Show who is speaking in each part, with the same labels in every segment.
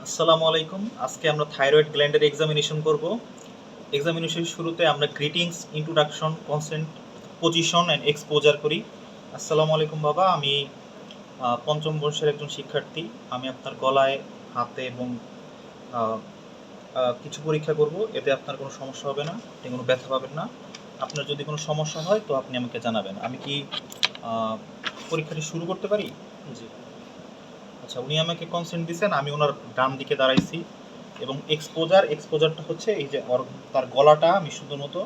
Speaker 1: আসসালামু আলাইকুম। আজকে আমরা থাইরয়েড গ্ল্যান্ডের এক্সামিনেশন করব। এক্সামিনেশনের শুরুতে আমরা greetings, introduction, consent, position and exposure করি। আসসালামু আলাইকুম বাবা, আমি পঞ্চম বর্ষের একজন শিক্ষার্থী। আমি আপনার গলায়, হাতে এবং আহ, কিছু পরীক্ষা করব। এতে আপনার কোনো সমস্যা হবে না, আপনি কোনো ব্যথা পাবেন না। আপনার যদি কোনো সমস্যা হয় তো আপনি আমাকে জানাবেন। আমি কি আহ, পরীক্ষাটি শুরু করতে পারি?
Speaker 2: জি।
Speaker 1: আচ্ছা, উনি আমাকে কনসেন্ট দিয়েছেন, আমি ওনার ডান দিকে দাঁড়াইছি এবং এক্সপোজারটা হচ্ছে এই যে তার গলাটা আমি সুন্দর মতো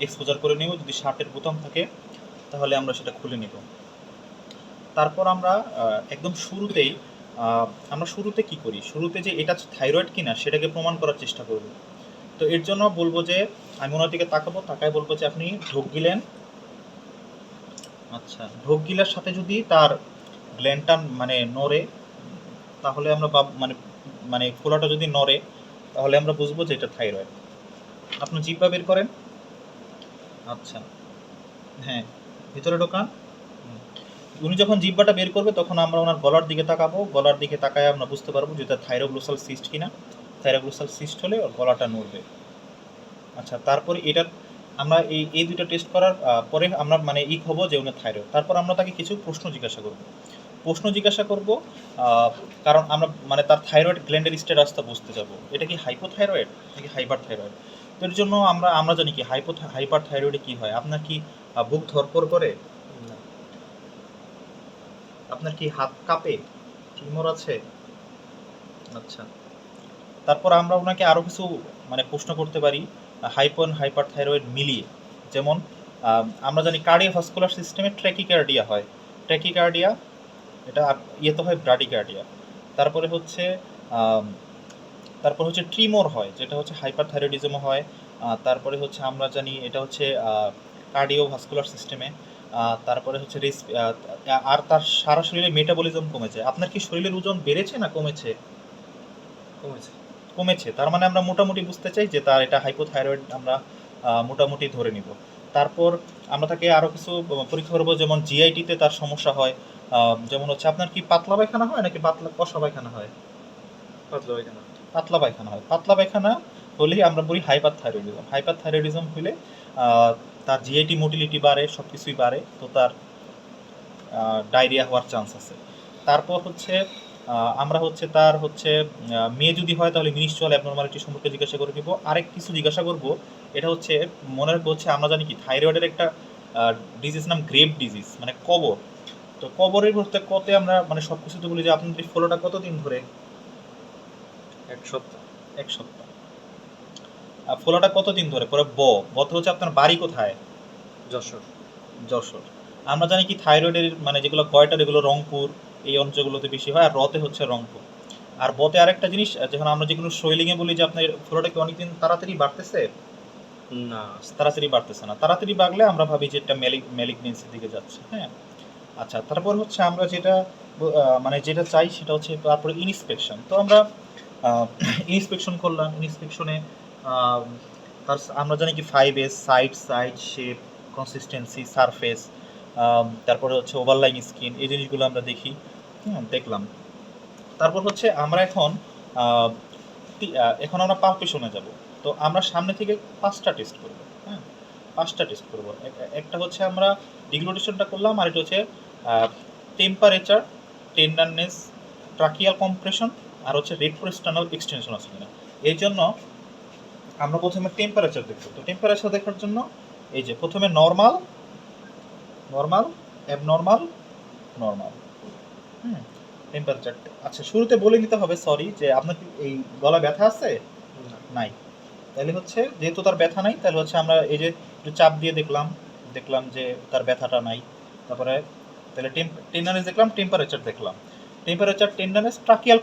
Speaker 1: এক্সপোজার করে নেব। যদি শার্টের বোতাম থাকে তাহলে আমরা সেটা খুলে নেব। তারপর আমরা একদম শুরুতেই আমরা শুরুতে কি করি, শুরুতে যে এটা থাইরয়েড কিনা সেটাকে প্রমাণ করার চেষ্টা করব। তো এর জন্য বলবো যে আমি ওনার দিকে তাকাবো, তাকায় বলবো যে আপনি ঢোক গিলেন। আচ্ছা, ঢোক গিলার সাথে যদি তার গ্ল্যান্ডটা মানে নড়ে, তাহলে আমরা মানে মানে ফোলাটা যদি নড়ে তাহলে আমরা বুঝবো যে এটা থাইরয়েড। আপনি জিহ্বা বের করেন। আচ্ছা, হ্যাঁ, ভিতরে ঢোকান। উনি যখন জিহ্বাটা বের করবে তখন আমরা ওনার গলার দিকে তাকাবো। গলার দিকে তাকায় আমরা বুঝতে পারবো যে এটা থাইরোগ্লোসাল সিস্ট কিনা। থাইরোগ্লোসাল সিস্ট হলে ওর গলাটা নড়বে। আচ্ছা, তারপরে এটার আমরা এই এই দুটো টেস্ট করার পরে আমরা মানে হবো যে উনি থাইরয়েড। তারপর আমরা তাকে কিছু প্রশ্ন জিজ্ঞাসা করব, কারণ আমরা মানে তার থাইরয়েড গ্ল্যান্ডের স্ট্যাটাসটা বুঝতে যাব। এটা কি হাইপোথাইরয়েড নাকি হাইপার থাইরয়েড। তো এর জন্য আমরা জানি কি হাইপার থাইরয়েডে কি হয়। আপনার কি বুক ধরপড় করে?
Speaker 2: না।
Speaker 1: আপনার কি হাত কাঁপে? ট্রিমর আছে? আচ্ছা, তারপর আমরা ওনাকে আরও কিছু মানে প্রশ্ন করতে পারি হাইপার থাইরয়েড মিলিয়ে। যেমন আমরা জানি কার্ডিওভাস্কুলার সিস্টেমে ট্র্যাকিকার্ডিয়া হয়। ট্র্যাকিকার্ডিয়া এটা ইয়েতে হয় ব্রাডিকার্ডিয়া। তারপরে হচ্ছে আম, তারপর হচ্ছে ট্রিমোর হয়, যেটা হচ্ছে হাইপারথাইরয়েডিজম হয়। তারপরে হচ্ছে আমরা জানি এটা হচ্ছে কার্ডিওভাস্কুলার সিস্টেমে। তারপরে হচ্ছে আর তার সারা শরীরে মেটাবলিজম কমেছে। আপনার কি শরীরের ওজন বেড়েছে না কমেছে?
Speaker 2: কমেছে।
Speaker 1: কমেছে, তার মানে আমরা মোটামুটি বুঝতে চাই যে তার এটা হাইপোথাইরয়েড আমরা মোটামুটি ধরে নিব। তারপর আমরা তাকে আরও কিছু পরীক্ষা করবো, যেমন জিআইটিতে তার সমস্যা হয়। যেমন হচ্ছে আপনার কি পাতলা পায়খানা হয় নাকি পাতলা কষা পায়খানা হয়?
Speaker 2: পাতলা পায়খানা।
Speaker 1: পাতলা পায়খানা হয়। পাতলা পায়খানা হলেই আমরা বলি হাইপার থাইরয়েডিজম হলে তার জিআইটি মোটিলিটি বাড়ে, সব কিছুই বাড়ে, তো তার ডায়রিয়া হওয়ার চান্স আছে। তারপর হচ্ছে আমরা হচ্ছে তার হচ্ছে মেয়ে যদি হয় তাহলে মিনিস্ট্রুয়াল অ্যাবনর্মালিটি সম্পর্কে জিজ্ঞাসা করে নিব। আরেক কিছু জিজ্ঞাসা করব, এটা হচ্ছে মনে রাখবো হচ্ছে আমরা জানি কি থাইরয়েডের একটা ডিজিজ নাম গ্রেভ ডিজিজ, মানে কবর। তো কবরের বলতে কতে আমরা মানে সব কিছুতে বলি যে আপনাদের ফলোটা কতদিন ধরে?
Speaker 2: 1 সপ্তাহ।
Speaker 1: 1 সপ্তাহ। ফলোটা কতদিন ধরে? পরে বতে হচ্ছে আপনার বাড়ি কোথায়?
Speaker 2: যশোর।
Speaker 1: যশোর। আমরা জানি কি থাইরয়েডের মানে যেগুলো গয়টার এগুলো রংপুর এই অঞ্চলগুলোতে বেশি হয়, আর রতে হচ্ছে রংপুর। আর বতে আরেকটা জিনিস, যখন আমরা যেগুলো শৈলিংয়ে বলি যে আপনার ফ্লোটা কি অনেকদিন তাড়াতাড়ি বাড়তেছে,
Speaker 2: না।
Speaker 1: তাড়াতাড়ি বাড়তেছে না। তাড়াতাড়ি বাড়লে আমরা ভাবি যে এটা ম্যালিগনেন্সির দিকে যাচ্ছে। হ্যাঁ, আচ্ছা, তারপর হচ্ছে আমরা যেটা মানে যেটা চাই সেটা হচ্ছে তারপরে ইন্সপেকশন। তো আমরা ইন্সপেকশন করলাম। ইন্সপেকশনে তার আমরা জানি কি 5S side shape, consistency, surface, তারপরে হচ্ছে ওভারলাইং স্কিন, এই জিনিসগুলো আমরা দেখলাম। তারপর হচ্ছে আমরা আহ, এখন আমরা পালপেশনে যাব। তো আমরা সামনে থেকে 5টা টেস্ট করব। হ্যাঁ, 5টা টেস্ট করব। একটা হচ্ছে আমরা ডিগ্লোটেশনটা করলাম, আর এটা হচ্ছে টেম্পারেচার, টেন্ডারনেস, ট্রাকিয়াল কম্প্রেশন, আর হচ্ছে রেট্রোস্টার্নাল এক্সটেনশন আছে কিনা। এই জন্য আমরা প্রথমে টেম্পারেচার দেখব। তো টেম্পারেচার দেখার জন্য এই যে প্রথমে নর্মাল, নর্মাল, অ্যাবনর্মাল, নর্মাল। হুম, টেম্পারেচার। আচ্ছা, শুরুতে বলে নিতে হবে সরি যে আপনার কি এই গলা ব্যথা আছে?
Speaker 2: না।
Speaker 1: নাই। তাহলে হচ্ছে যেহেতু তার ব্যথা নাই, তাহলে হচ্ছে আমরা এই যে একটু চাপ দিয়ে দেখলাম, দেখলাম যে তার ব্যথাটা নাই। তারপরে তাহলে টেন্ডারনেস দেখলাম, টেম্পারেচার দেখলাম। টেম্পারেচার, টেন্ডারনেস, ট্রাকিয়াল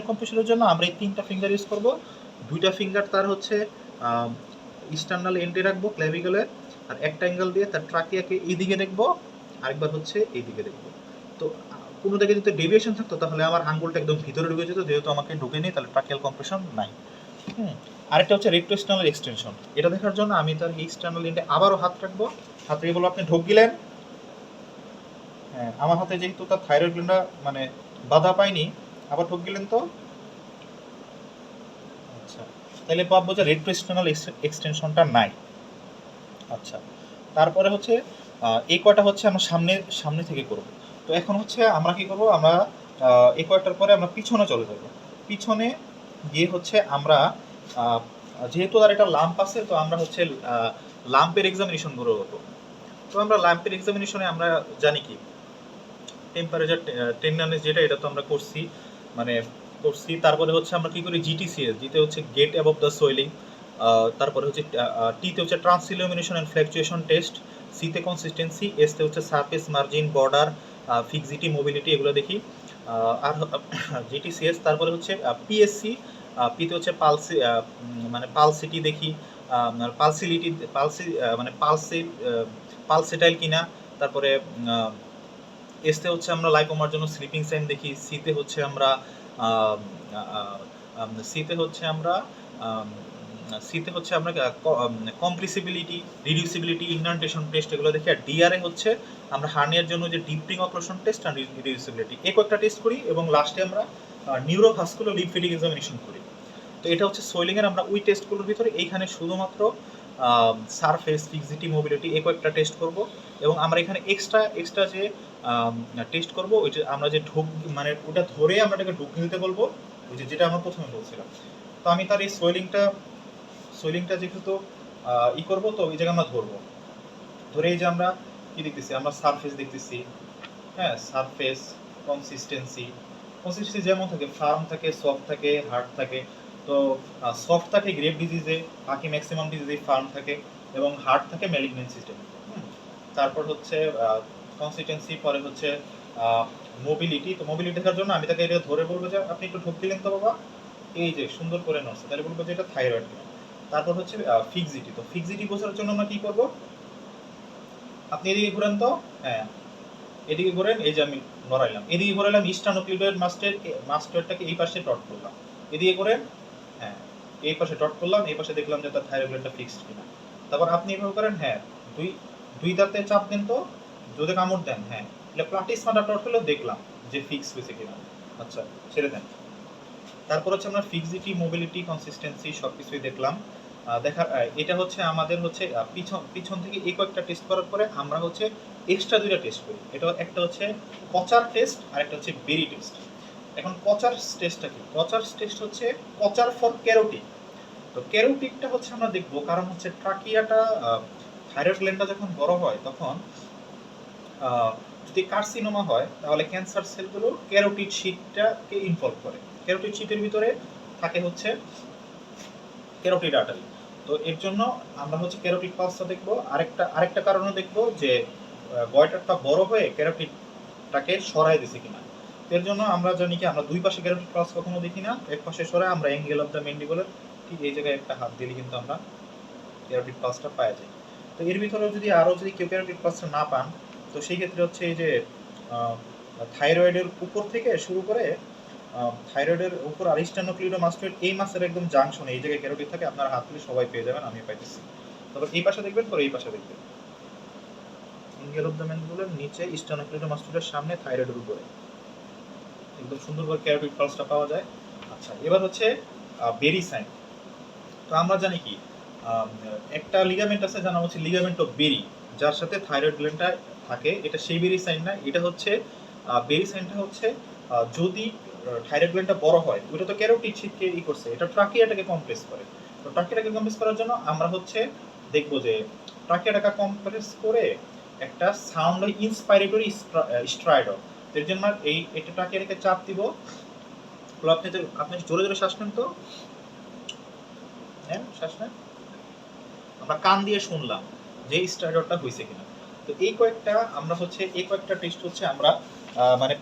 Speaker 1: কম্প্রেশনের জন্য আমরা এই 3টা ফিঙ্গার ইউজ করব। 2টা ফিঙ্গার তার হচ্ছে ইস্টার্নাল এন্ডে রাখবো ক্ল্যাভিকলের, আর একটা অ্যাঙ্গেল দিয়ে তার ট্রাকিয়াকে এইদিকে দেখবো, আরেকবার হচ্ছে এইদিকে দেখবো। তো কোনো দিকে যদি ডেভিয়েশন থাকতো তাহলে আমার আঙ্গুলটা একদম ভিতরে ঢুকে যেত, যেহেতু আমাকে ঢুকে নেই তাহলে ট্রাকিয়াল কম্প্রেশন নাই। হুম, আরেকটা হচ্ছে রেট্রোস্টার্নাল এক্সটেনশন। এটা দেখার জন্য আমি তার এক্সটার্নাল এন্ডে আবারও হাত রাখবো। হাত রেখে বলবো আপনি ঢোক গিলেন। হ্যাঁ, আমার হাতে যেহেতু তার থাইরয়েড গ্ল্যান্ডটা মানে বাধা পায়নি, আবার ঢোক গিলেন তো। আচ্ছা, তাহলে পাবো যে রেট্রোস্টেনাল এক্সটেনশনটা নাই। আচ্ছা, তারপরে হচ্ছে এই কয়টা হচ্ছে আমরা সামনে সামনে থেকে করব। তো এখন হচ্ছে আমরা কি করব, আমরা এই কয়টার পরে আমরা পিছনে চলে যাব। পিছনে গিয়ে হচ্ছে আমরা আহ, যেহেতু আর এটা লাম্প আছে, তো আমরা হচ্ছে লাম্পের এক্সামিনেশন গুলো করবো। তো আমরা লাম্পের এক্সামিনেশনে আমরা জানি কি টেম্পারেচার টেন্ডারনেস যেটা, এটা তো আমরা করছি, মানে করছি। তারপরে হচ্ছে আমরা কি করি জিটিসিএস, যেটা হচ্ছে গেট অ্যাবভ দ্য সোয়েলিং। তারপরে হচ্ছে টিতে হচ্ছে trans illumination and fluctuation test, সিতে কনসিস্টেন্সি, এসতে হচ্ছে সারফেস মার্জিন বর্ডার ফিক্সিটি মোবিলিটি, এগুলো দেখি। আর জিটিসিএস, তারপরে হচ্ছে পিএসসি, পিতে হচ্ছে পালসি মানে পালসিটি দেখি, পালসিলিটি পালসি মানে পালসেটাইল কিনা। তারপরে এসতে হচ্ছে আমরা লাইপোমার জন্য স্লিপিং সাইন দেখি। সিতে হচ্ছে আমরা সিতে হচ্ছে আমরা সিতে হচ্ছে আমরা কমপ্রেসিবিলিটি, রিডিউসিবিলিটি, ইন্ডেন্টেশন টেস্ট, এগুলো দেখি। আর ডিআরএ হচ্ছে আমরা হার্নিয়ার জন্য যে ডিপটিং অক্লুশন টেস্ট আর রিডিউসিবিলিটি, এই কয়েকটা টেস্ট করি। এবং লাস্টে আমরা নিউরোভাস্কুলার লিম্ফেটিক এক্সামিনেশন করি। তো এটা হচ্ছে সোয়েলিং এর আমরা ওই টেস্টগুলোর ভিতরে এইখানে শুধুমাত্র সারফেস ফিক্সিটি মোবিলিটি এই কয়েকটা টেস্ট করব। এবং আমরা এখানে এক্সট্রা যে টেস্ট করব, ওই যে আমরা যে ঢোক মানে ওটা ধরে আমরা এটাকে ঢুকিয়ে দিতে বলবো, ওই যে যেটা আমরা প্রথমে বলছিলাম। তো আমি তার এই সোয়েলিংটা যেহেতু ই করবো, তো ওই জায়গায় আমরা ধরবো। ধরে এই যে আমরা কি দেখতেছি, আমরা সারফেস দেখতেছি। হ্যাঁ, সারফেস কনসিস্টেন্সি যেমন থাকে, ফার্ম থাকে, সফট থাকে, হার্ড থাকে। তো সফট থাকে গ্রেভ ডিজিজে, বাকি ম্যাক্সিমাম ডিজিজে ফার্ম থাকে, এবং হার্ড থাকে ম্যালিগন্যান্ট সিস্টেম। তারপর হচ্ছে কনসিস্টেন্সি, পরে হচ্ছে মোবিলিটি। তো মোবিলিটি দেখার জন্য আমি তাকে এটা ধরে বলবো যে আপনি একটু ঢোক দিলেন তো বাবা, এই যে সুন্দর করে নড়ছে, তাহলে বলবো যে এটা থাইরয়েড। তারপর হচ্ছে ফিক্সিটি। তো ফিক্সিটি বোঝার জন্য আমরা কি করব, আপনি এদিকে ঘুরেন তো, হ্যাঁ এদিকে ঘোরেন, এই যে আমি নড়াইলাম, এদিকে ঘোরাইলাম, ইস্টার্নোক্লিডয়েড মাস্টারটাকে এই পাশে ডট করলাম, এদিকে ঘোরেন, হ্যাঁ এই পাশে ডট করলাম, এই পাশে দেখলাম যে তার থাইরয়েডটা ফিক্সড কিনা। তারপর আপনি এভাবে করেন, হ্যাঁ দুই দুই দাঁতে চাপ দেন তো, যদি কামড় দেন, হ্যাঁ এটা প্লাটিসমাটা ডট হলো, দেখলাম যে ফিক্স হয়েছে কিনা। আচ্ছা, ছেড়ে দেন। তারপর হচ্ছে আমরা ফিক্সিটি, মোবিলিটি, কনসিস্টেন্সি সব কিছুই দেখলাম। দেখার এটা হচ্ছে আমাদের হচ্ছে পিছন থেকে এই কয়েকটা টেস্ট করার পরে আমরা হচ্ছে এক্সট্রা দুইটা টেস্ট করি। এটা একটা হচ্ছে কচার টেস্ট আর একটা হচ্ছে বেরি টেস্ট। এখন কচার টেস্টটা কি? কচার টেস্ট হচ্ছে কচার ফর ক্যারোটিক। তো ক্যারোটিকটা হচ্ছে আমরা দেখবো, কারণ হচ্ছে ট্রাকিয়াটা থাইরয়েড গ্ল্যান্ডটা যখন বড় হয়, তখন যদি কার্সিনোমা হয়, তাহলে ক্যান্সার সেলগুলো ক্যারোটিড শীটটাকে ইনভলভ করে। ক্যারোটিড শীটের ভিতরে থাকে হচ্ছে ক্যারোটিড আর্টারি। তো এর জন্য আমরা হচ্ছে ক্যারোটিড পালসটা দেখবো। আরেকটা কারণে দেখবো যে গয়টারটা বড় হয়ে ক্যারোটিডটাকে সরাই দিছে কিনা। এর জন্য আমরা জানি কি, আমরা দুই পাশে ক্যারোটিড পালস কখনো দেখি না, এক পাশে সরাই আমরা অ্যাঙ্গেল অফ দ্য ম্যান্ডিবলের ঠিক এই জায়গায় একটা হাত দিলে কিন্তু আমরা ক্যারোটিড পালসটা পাওয়া যায়। তো এর ভিতরে যদি কেউ ক্যারোটিড পালসটা না পান, তো সেই ক্ষেত্রে হচ্ছে এই যে থাইরয়েডের উপর থেকে শুরু করে থাইরয়েডের উপর আরিস্টানোক্লিডোমাস্টোয়েড, এই মাসের একদম জাংশনে এই জায়গায় ক্যারোটিড থাকে। আপনারা হাত তুলে সবাই পেয়ে যাবেন, আমি পাইতেছি। তারপর এই পাশে দেখবেন, পরে এই পাশে দেখবেন অ্যাঙ্গেল অফ দ্য ম্যান্ডিবলের নিচে স্টানোক্লিডোমাস্টোয়েডের সামনে থাইরয়েডের উপরে একদম সুন্দর করে ক্যারোটিড পালসটা পাওয়া যায়। আচ্ছা, এবার হচ্ছে বেরি সাইন। তো আমরা জানি কি, একটা লিগামেন্ট আছে, জানা হচ্ছে লিগামেন্ট অফ বেরি, যার সাথে থাইরয়েড গ্ল্যান্ডটা থাকে। এটা সেই বেরি সাইন না, এটা হচ্ছে বেরি সাইনটা হচ্ছে যদি থাইরয়েড গ্ল্যান্ডটা বড় হয়, ওটা তো ক্যারোটিড শীটকে ই করছে, এটা ট্রাকিয়াটাকে কমপ্রেস করে। তো ট্রাকিয়াটাকে কমপ্রেস করার জন্য আমরা হচ্ছে দেখবো যে ট্রাকিয়াটাকে কমপ্রেস করে একটা সাউন্ড হয় ইন্সপাইরেটরি স্ট্রাইডর। এর জন্য এটা ট্রাকিয়াটাকে চাপ দিব। আপনি জোরে জোরে শ্বাস নেন তো, নেন শ্বাস নেন। আমরা কান দিয়ে শুনলাম যে স্টার্টারটা হয়েছে কিনা। তো এই কয়েকটা টেস্ট হচ্ছে আমরা মানে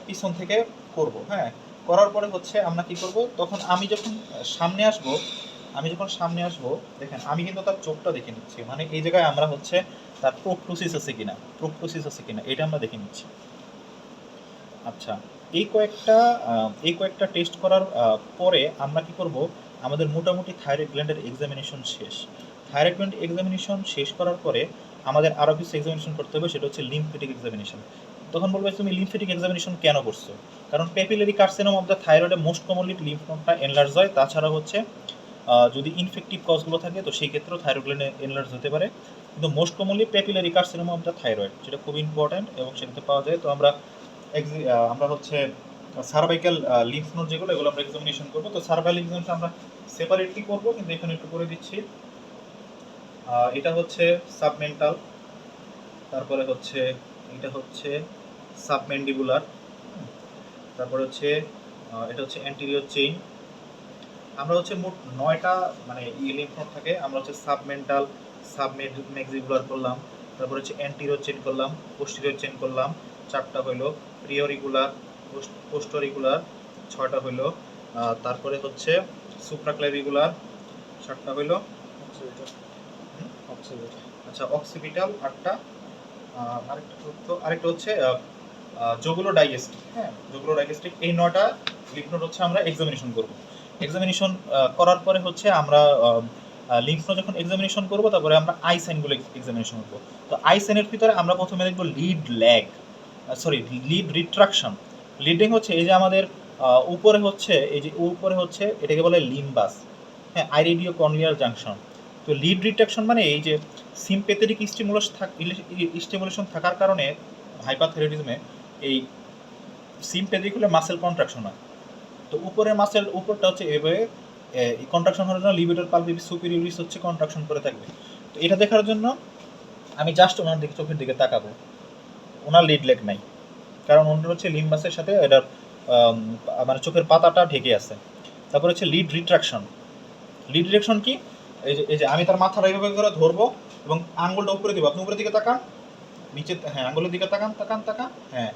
Speaker 1: পিছন থেকে করব। হ্যাঁ, করার পরে হচ্ছে আমরা কি করব, তখন আমি যখন সামনে আসব, দেখেন আমি কিন্তু তার চোখটা দেখে নিচ্ছি, মানে এই জায়গায় আমরা হচ্ছে তার প্রোক্টোসিস আছে কিনা এটা আমরা দেখে নিচ্ছি। আচ্ছা, এই কয়েকটা টেস্ট করার পরে আমরা কি করব, আমাদের মোটামুটি থাইরয়েড গ্ল্যান্ডের এক্সামিনেশন শেষ। থাইরয়েড গ্ল্যান্ড এক্সামিনেশন শেষ করার পরে আমাদের আরও কিছু এক্সামিনেশন করতে হবে, সেটা হচ্ছে লিম্ফেটিক এক্সামিনেশন। তখন বলবে তুমি লিম্ফেটিক এক্সামিনেশন কেন করছো? কারণ পেপিলারি কার্সিনোমা অফ দ্য থাইরয়েডে মোস্ট কমনলি লিম্ফ নোডটা এনলার্জ হয়। তাছাড়া হচ্ছে যদি ইনফেক্টিভ কজগুলো থাকে তো সেই ক্ষেত্রেও থাইরয়েড গ্ল্যান্ড এনলার্জ হতে পারে, কিন্তু most commonly papillary carcinoma of the thyroid, যেটা খুব ইম্পর্ট্যান্ট এবং সেটাতে পাওয়া যায়। তো আমরা হচ্ছে সার্ভাইকাল লিম্ফ নোড যেগুলো, এগুলো আমরা এক্সামিনেশন করবো। তো সার্ভাইকাল এক্সামিনেশন আমরা সেপারেটলি করবো, কিন্তু এখানে একটু করে দিচ্ছি। এটা হচ্ছে সাবমেন্টাল, তারপরে হচ্ছে এটা হচ্ছে সাবম্যান্ডিবুলার, তারপরে হচ্ছে এটা হচ্ছে অ্যান্টিরিয়র চেইন। আমরা হচ্ছে মোট 9টা মানে লিম্ফ নোড থাকে। আমরা হচ্ছে সাবমেন্টাল, সাবমেক্সিবুলার করলাম, তারপরে হচ্ছে অ্যান্টিরিয়র চেইন করলাম, পোস্টেরিয়র চেইন করলাম, 4টা হইলো, প্রিওরিকুলার, পোস্টোরিকুলার 6টা হইলো, তারপরে হচ্ছে সুপ্রাক্লেভিকুলার 7টা হইলো, আচ্ছা অক্সিপিটাল 8টা, আরেকটা হচ্ছে জোগুলো ডাইজেস্টিক। হ্যাঁ, জোগুলো ডাইজেস্টিক, এই 9টা লিম্ফ নোড হচ্ছে আমরা এক্সামিনেশন করব। এক্সামিনেশন করার পরে হচ্ছে আমরা লিম্ফ নোড যখন এক্সামিনেশন করব, তারপরে আমরা আই সাইনগুলো এক্সামিনেশন করব। তো আই সাইনের ভিতরে আমরা প্রথমে দেখব লিড রিট্রাকশন। লিডিং হচ্ছে এই যে আমাদের উপরে হচ্ছে, এই যে উপরে হচ্ছে এটাকে বলে লিম্বাস, হ্যাঁ, আইরেডিও কর্নিয়াল জাংশন। তো লিড রিট্রাকশন মানে এই যে সিম্প্যাথেটিক স্টিমুলেশন থাকার কারণে হাইপারথাইরয়েডিজমে এই সিম্প্যাথেটিক হলে মাসেল কন্ট্রাকশন হয়। তো উপরের মাসেল উপরটা হচ্ছে এভাবে কন্ট্রাকশন হওয়ার জন্য লিবিডার পালভিস সুপিরিয়রিস হচ্ছে কন্ট্রাকশন করে থাকবে। তো এটা দেখার জন্য আমি জাস্ট ওনার দিকে চোখের দিকে তাকাবো, ওনার লিড লেগ নাই, কারণ ওনার হচ্ছে লিম্বাসের সাথে এটার মানে চোখের পাতাটা ঢেকে আছে। তারপর হচ্ছে লিড রিট্রাকশন। লিড রিট্রাকশন কি, এই যে আমি তার মাথাটা এইভাবে করে ধরবো এবং আঙ্গুলটা উপরে দিব, আপনি উপরের দিকে তাকান, নিচে, হ্যাঁ আঙ্গুলের দিকে তাকান তাকান তাকান, হ্যাঁ,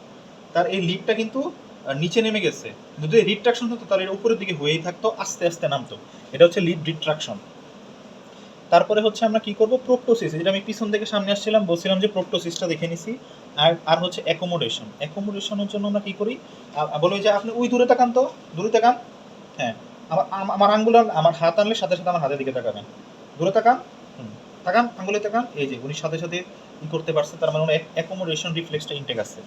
Speaker 1: তার এই লিডটা কিন্তু নিচে নেমে গেছে, কিন্তু যদি রিট্রাকশন হতো তার এর উপরের দিকে হয়েই থাকতো, আস্তে আস্তে নামতো। এটা হচ্ছে লিড রিট্রাকশন। তারপরে হচ্ছে আমরা কি করব, প্রোপটোসিস, যেটা আমি পিছন থেকে সামনে আসছিলাম, বলছিলাম যে প্রোপটোসিসটা দেখে নিছি। আর হচ্ছে অ্যাকোমোডেশন। অ্যাকোমোডেশনের জন্য আমরা কি করি, বলি যে আপনি ওই দূরে তাকান, তো দূরে তাকান, হ্যাঁ, আমার আঙ্গুল, আমার হাত আনলে সাথে সাথে আমার হাতের দিকে তাকাবেন, দূরে তাকান, তাকান, আঙ্গুলে তাকান, এই যে উনি সাথে সাথে ই করতে পারছে, তার মানে অ্যাকোমোডেশন রিফ্লেক্সটা ইনটেক আছে।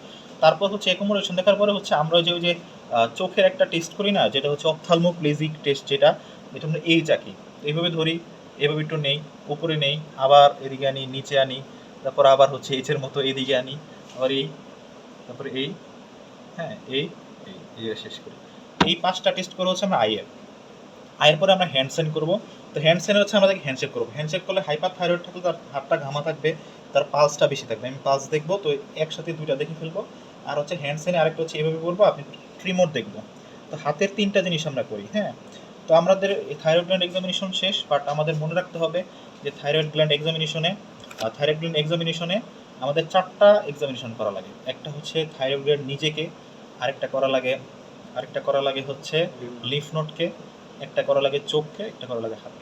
Speaker 1: তারপর হচ্ছে অ্যাকোমোডেশন দেখার পরে হচ্ছে আমরা ওই যে চোখের একটা টেস্ট করি না, যেটা হচ্ছে অপথালমোপ্লেজিক টেস্ট, যেটা আমরা এই চাকি এইভাবে ধরি, এভাবে একটু নেই, উপরে নেই, আবার এদিকে আনি, নিচে আনি, তারপর আবার হচ্ছে এইচের মতো এদিকে আনি, আবার এই, তারপরে এই, হ্যাঁ এই এই শেষ করি। এই 5টা টেস্ট করে হচ্ছে আমরা আয়ের পরে আমরা হ্যান্ডসেন করব। তো হ্যান্ডসেনে হচ্ছে আমাদেরকে হ্যান্ডশেক করবো। হ্যান্ডশেক করলে হাইপার থাইরয়েড থাকলে তার হাতটা ঘামা থাকবে, তার পালসটা বেশি থাকবে। আমি পালস দেখবো, তো একসাথে 2টা দেখে ফেলবো। আর হচ্ছে হ্যান্ডসেনে আরেকটা হচ্ছে এভাবে করবো, আপনি ট্রিমোর দেখবো। তো হাতের 3টা জিনিস আমরা করি। হ্যাঁ, তো আমাদের থাইরয়েড গ্ল্যান্ড এক্সামিনেশন শেষ, বাট আমাদের মনে রাখতে হবে যে থাইরয়েড গ্ল্যান্ড এক্সামিনেশনে আমাদের 4টা এক্সামিনেশন করা লাগে। একটা হচ্ছে থাইরয়েড গ্ল্যান্ড নিজেকে, আরেকটা করা লাগে হচ্ছে লিম্ফ নোডকে, একটা করা লাগে চোখকে, একটা করা লাগে হাত।